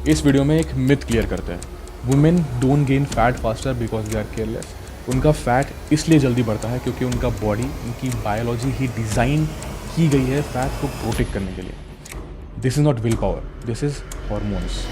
इस वीडियो में एक मिथ क्लियर करते हैं। Women don't gain fat faster because they are careless. उनका फैट इसलिए जल्दी बढ़ता है क्योंकि उनका बॉडी, उनकी बायोलॉजी ही डिज़ाइन की गई है फैट को प्रोटेक्ट करने के लिए। This is not will power, this is hormones.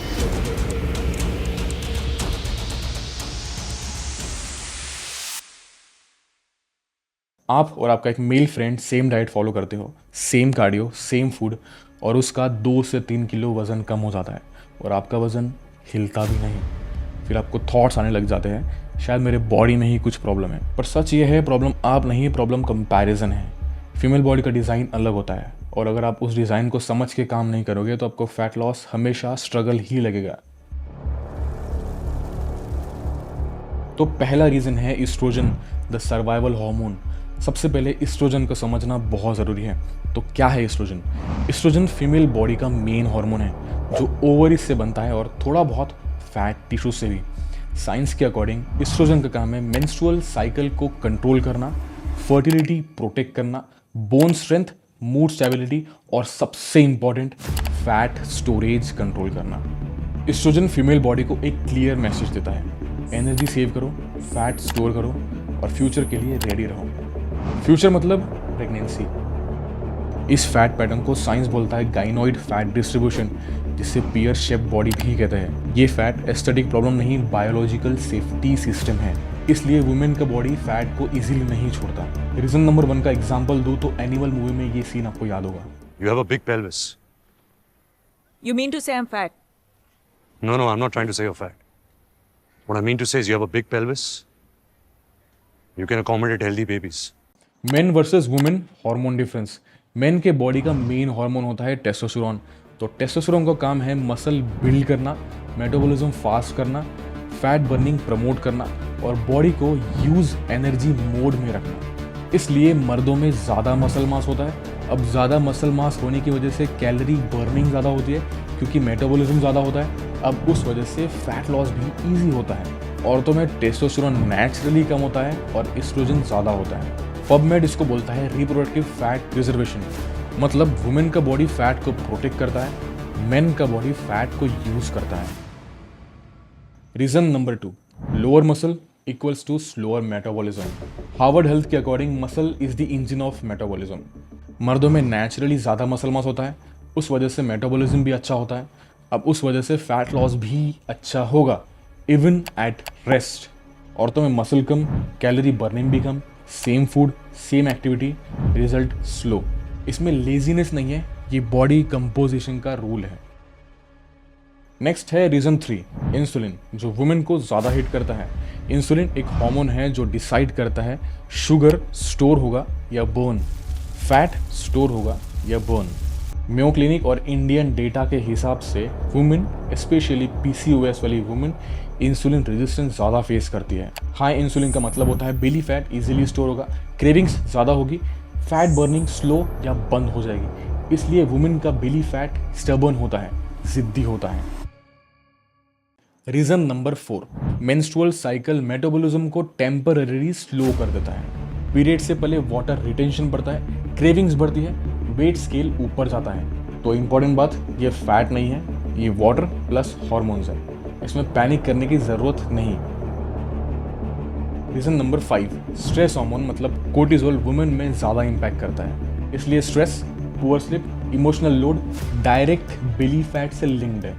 आप और आपका एक male friend same diet follow करते हो, सेम कार्डियो, सेम फूड, और उसका 2 से 3 किलो वज़न कम हो जाता है और आपका वज़न हिलता भी नहीं। फिर आपको थॉट्स आने लग जाते हैं, शायद मेरे बॉडी में ही कुछ प्रॉब्लम है। पर सच ये है, प्रॉब्लम आप नहीं, प्रॉब्लम कंपैरिजन है। फीमेल बॉडी का डिज़ाइन अलग होता है और अगर आप उस डिज़ाइन को समझ के काम नहीं करोगे तो आपको फैट लॉस हमेशा स्ट्रगल ही लगेगा। तो पहला रीज़न है ईस्ट्रोजन, द सर्वाइवल हार्मोन। सबसे पहले ईस्ट्रोजन को समझना बहुत ज़रूरी है। तो क्या है ईस्ट्रोजन? ईस्ट्रोजन फीमेल बॉडी का मेन हार्मोन है जो ओवरीज से बनता है और थोड़ा बहुत फैट टिश्यू से भी। साइंस के अकॉर्डिंग ईस्ट्रोजन का काम है मेंस्ट्रुअल साइकिल को कंट्रोल करना, फर्टिलिटी प्रोटेक्ट करना, बोन स्ट्रेंथ, मूड स्टेबिलिटी और सबसे इंपॉर्टेंट फैट स्टोरेज कंट्रोल करना। ईस्ट्रोजन फीमेल बॉडी को एक क्लियर मैसेज देता है, एनर्जी सेव करो, फैट स्टोर करो और फ्यूचर के लिए रेडी रहो। फ्यूचर मतलब प्रेगनेंसी। इस फैट पैटर्न को साइंस बोलता है गाइनोइड फैट डिस्ट्रीब्यूशन, जिसे पियर शेप बॉडी भी कहते हैं। ये फैट एस्थेटिक प्रॉब्लम नहीं, बायोलॉजिकल सेफ्टी सिस्टम है। इसलिए वुमेन का बॉडी फैट को इजीली नहीं छोड़ता। रीजन नंबर 1 का एग्जांपल दूं तो एनिमल मूवी में ये सीन आपको याद होगा। You have a big pelvis. You mean to say I'm fat? No, I'm not trying to say you're fat. What I mean to say is you have a big pelvis. You can accommodate healthy babies. Main versus women hormone difference. Main के body का main hormone होता है testosterone. तो testosterone का काम है muscle build करना, metabolism fast करना, फैट बर्निंग प्रमोट करना और बॉडी को यूज एनर्जी मोड में रखना। इसलिए मर्दों में ज़्यादा मसल मास होता है। अब ज़्यादा मसल मास होने की वजह से कैलोरी बर्निंग ज़्यादा होती है क्योंकि मेटाबॉलिज्म ज़्यादा होता है। अब उस वजह से फैट लॉस भी ईजी होता है। औरतों में टेस्टोस्टेरोन नेचुरली कम होता है और एस्ट्रोजन ज़्यादा होता है। पबमेड इसको बोलता है रिप्रोडक्टिव फैट प्रिजर्वेशन। मतलब वुमेन का बॉडी फैट को प्रोटेक्ट करता है, मेन का बॉडी फैट को यूज करता है। Reason number 2, lower muscle equals to slower metabolism. Harvard health के according muscle is the engine of metabolism. मर्दों में नेचुरली ज़्यादा मसल मास होता है, उस वजह से मेटाबॉलिज्म भी अच्छा होता है। अब उस वजह से फैट लॉस भी अच्छा होगा, इवन एट रेस्ट। औरतों में मसल कम, कैलोरी बर्निंग भी कम, same food, same activity, result slow. इसमें लेजीनेस नहीं है, ये बॉडी कंपोजिशन का रूल है। नेक्स्ट है रीजन 3, इंसुलिन, जो वुमेन को ज़्यादा हिट करता है। इंसुलिन एक हार्मोन है जो डिसाइड करता है शुगर स्टोर होगा या बर्न, फैट स्टोर होगा या बर्न। मेयो क्लिनिक और इंडियन डेटा के हिसाब से वुमेन, स्पेशली PCOS वाली वुमेन, इंसुलिन रेजिस्टेंस ज़्यादा फेस करती है। हाई इंसुलिन का मतलब होता है बेली फैट इजीली स्टोर होगा, क्रेविंग्स ज़्यादा होगी, फैट बर्निंग स्लो या बंद हो जाएगी। इसलिए वुमेन का बेली फैट स्टबर्न होता है, जिद्दी होता है। Reason number 4, menstrual cycle metabolism को टेम्पररी स्लो कर देता है। पीरियड से पहले वाटर रिटेंशन बढ़ता है, क्रेविंग्स बढ़ती है, वेट स्केल ऊपर जाता है। तो इंपॉर्टेंट बात, ये फैट नहीं है, ये वाटर प्लस हॉर्मोन्स है। इसमें पैनिक करने की ज़रूरत नहीं। रीज़न नंबर 5, स्ट्रेस हार्मोन मतलब कोर्टिसोल वुमेन में ज़्यादा इम्पैक्ट करता है। इसलिए stress, poor sleep, emotional load direct belly fat से लिंक्ड है।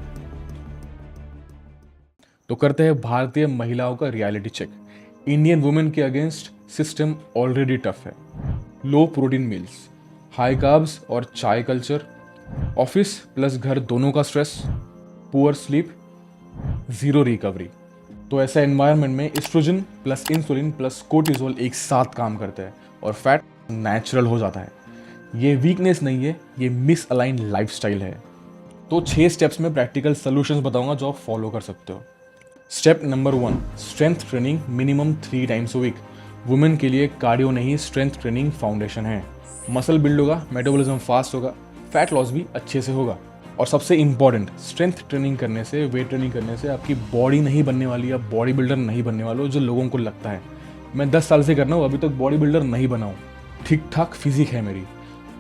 तो करते हैं भारतीय महिलाओं का रियलिटी चेक। इंडियन वुमेन के अगेंस्ट सिस्टम ऑलरेडी टफ है। लो प्रोटीन मील्स, हाई कार्ब्स और चाय कल्चर, ऑफिस प्लस घर दोनों का stress, poor sleep, zero recovery. तो ऐसे एनवायरनमेंट में oestrogen plus insulin plus cortisol एक साथ काम करते हैं और फैट नेचुरल हो जाता है। ये वीकनेस नहीं है, ये मिसअलाइन लाइफस्टाइल है। तो 6 स्टेप्स में प्रैक्टिकल सॉल्यूशंस बताऊंगा जो आप फॉलो कर सकते हो। Step number 1, strength training minimum 3 times a week. Women के लिए कार्डियो नहीं, स्ट्रेंथ ट्रेनिंग फाउंडेशन है। मसल बिल्ड होगा, मेटाबॉलिज्म फास्ट होगा, फैट लॉस भी अच्छे से होगा। और सबसे इंपॉर्टेंट, स्ट्रेंथ ट्रेनिंग करने से, वेट ट्रेनिंग करने से आपकी बॉडी नहीं बनने वाली, आप बॉडी बिल्डर नहीं बनने वाले हो जो लोगों को लगता है। मैं 10 साल से कर रहा हूँ, अभी तक बॉडी बिल्डर नहीं बना हूँ, ठीक ठाक फिजिक है मेरी।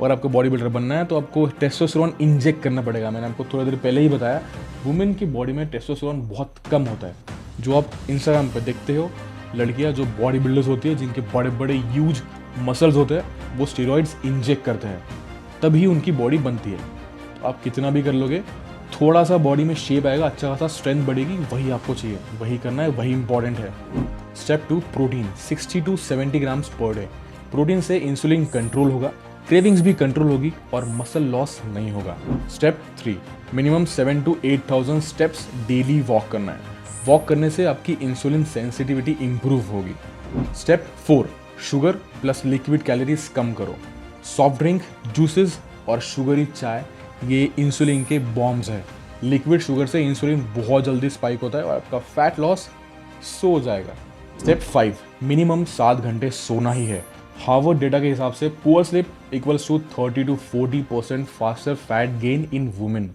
और आपको बॉडी बिल्डर बनना है तो आपको टेस्टोस्टेरोन इंजेक्ट करना पड़ेगा। मैंने आपको थोड़ी देर पहले ही बताया, वुमेन की बॉडी में टेस्टोस्टेरोन बहुत कम होता है। जो आप इंस्टाग्राम पे देखते हो लड़कियां जो बॉडी बिल्डर्स होती है, जिनके बड़े बड़े ह्यूज मसल्स होते हैं, वो स्टेरॉइड्स इंजेक्ट करते हैं, तभी उनकी बॉडी बनती है। तो आप कितना भी कर लोगे, थोड़ा सा बॉडी में शेप आएगा, अच्छा खासा स्ट्रेंथ बढ़ेगी, वही आपको चाहिए, वही करना है, वही इंपॉर्टेंट है। Step 2, protein 60 to 70 grams per day. Protein से इंसुलिन कंट्रोल होगा, क्रेविंग्स भी कंट्रोल होगी और मसल लॉस नहीं होगा। Step 3, minimum 7 to 8,000 steps daily walk करना है। वॉक करने से आपकी इंसुलिन सेंसिटिविटी इंप्रूव होगी। Step 4, sugar plus liquid calories कम करो। सॉफ्ट ड्रिंक, जूसेस और शुगरी चाय ये इंसुलिन के बॉम्ब्स हैं। लिक्विड शुगर से इंसुलिन बहुत जल्दी स्पाइक होता है और आपका फैट लॉस सो जाएगा। स्टेप 5, मिनिमम 7 घंटे सोना ही है। हार्वर्ड डेटा के हिसाब से poor sleep equals to 30 to 40% faster fat gain in women.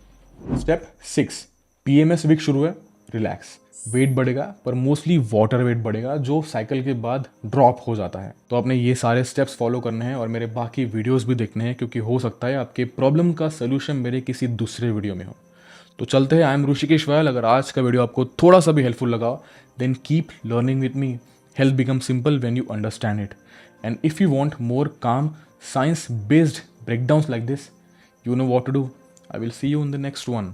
Step 6, PMS week शुरू है, रिलैक्स। वेट बढ़ेगा पर मोस्टली वाटर वेट बढ़ेगा, जो साइकिल के बाद ड्रॉप हो जाता है। तो आपने ये सारे स्टेप्स फॉलो करने हैं और मेरे बाकी वीडियोस भी देखने हैं, क्योंकि हो सकता है आपके प्रॉब्लम का सोल्यूशन मेरे किसी दूसरे वीडियो में हो। तो चलते हैं। I am Rishikesh Wayal. अगर आज का वीडियो आपको थोड़ा सा भी हेल्पफुल लगा, then keep learning with me. Health become simple when you understand it. And if you want more calm science based breakdowns like this, you know what to do. I will see you in the next one.